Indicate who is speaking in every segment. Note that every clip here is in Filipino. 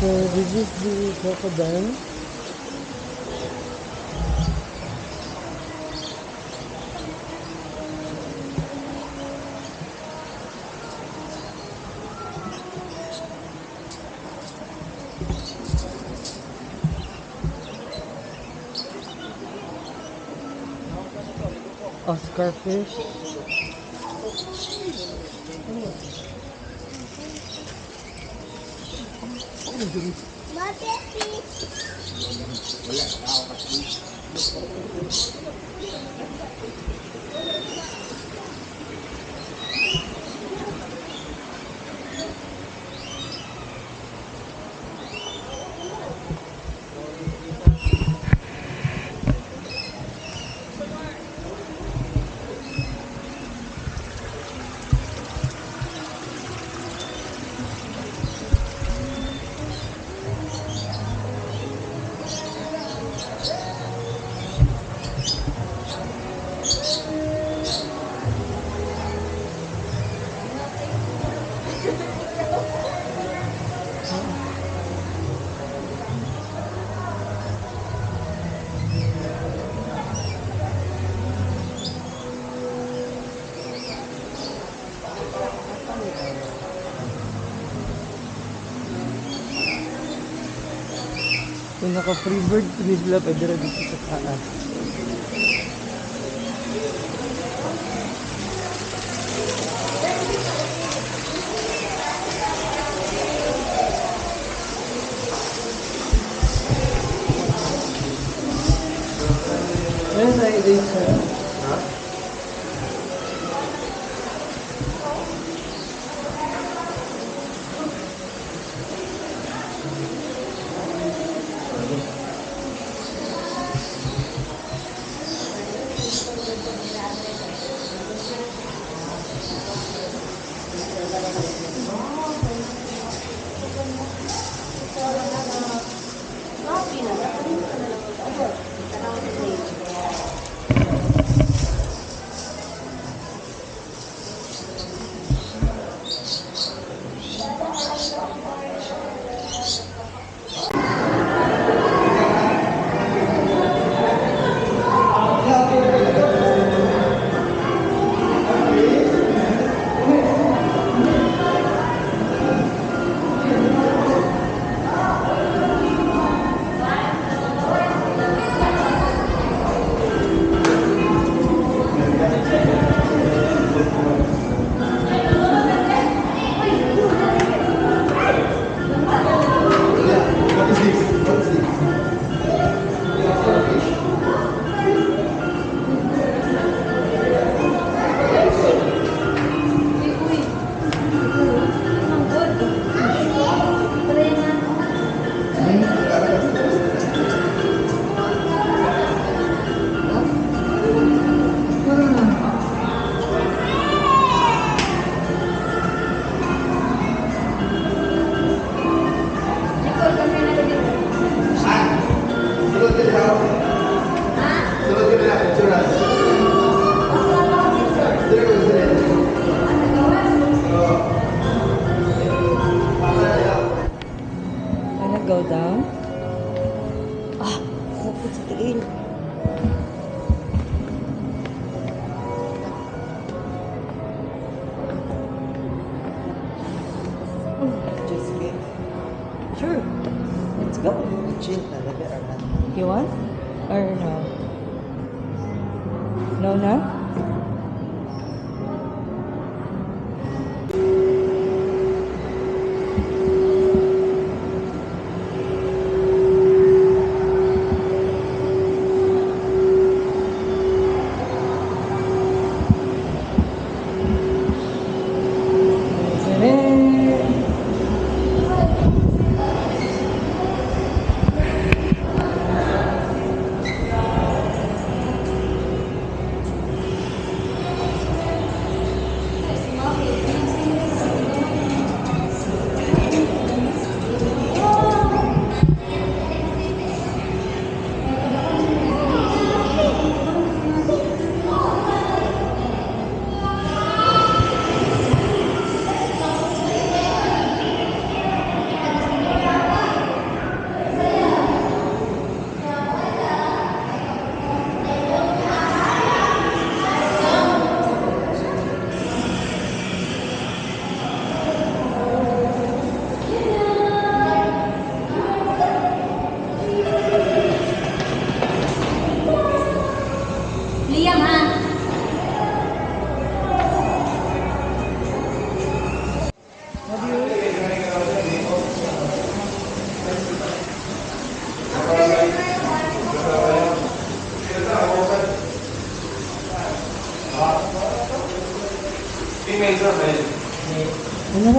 Speaker 1: So this is the crocodile. Oscar fish. Kung naka-free bird, pwede sila pwede rin dito sa taas. Ano tayo dito? Ha? Go down. Ah, sakit sa tiin.
Speaker 2: Just get.
Speaker 1: Sure.
Speaker 2: Let's go. Chill talaga or not.
Speaker 1: You want? Or no? No na?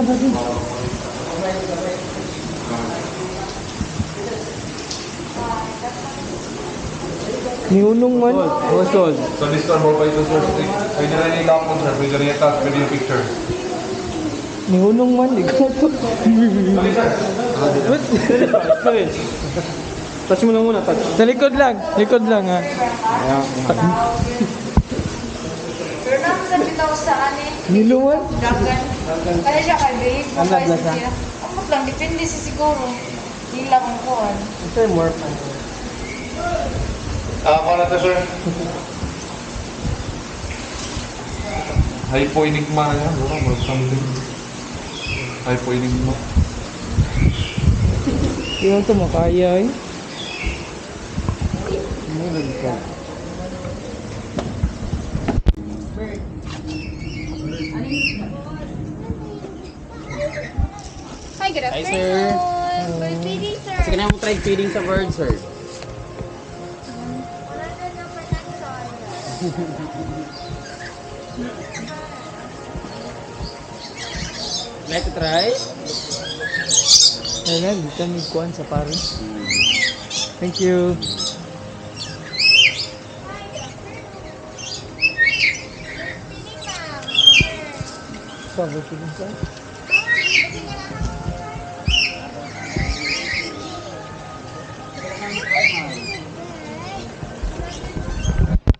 Speaker 1: natin. Niunong man. Bosol.
Speaker 3: So this one more by two sir. Pwede rin yung lock sir. Pwede rin yung touch. Pwede yung picture.
Speaker 1: Niunong man. Ikaw to.
Speaker 3: Sorry sir.
Speaker 1: What? Touch mo lang muna, touch. Sa likod lang. Likod lang ha.
Speaker 4: Pero naman sa bitaw sa ani,
Speaker 1: Niluman?
Speaker 4: dagan. Kaya siya kay babe,
Speaker 1: Ang
Speaker 4: mabay
Speaker 1: lasa?
Speaker 4: siya. Amot lang, depende sa siguro. Hila kung kuhan.
Speaker 1: Ito yung more fun.
Speaker 3: Ako na to sir. Hypo enigma na yan. Wala, more something. Hypo enigma.
Speaker 1: Yung ito makaya eh. Meron ka.
Speaker 4: Hi, good
Speaker 5: Hi,
Speaker 4: afternoon.
Speaker 5: sir.
Speaker 4: Good feeding, sir.
Speaker 5: Sige na mo try feeding sa bird, sir.
Speaker 4: Wala na naman ang soya.
Speaker 5: Like to try?
Speaker 1: Ayun na, dito may kuhan sa pare. Thank you. Sabi ko din sa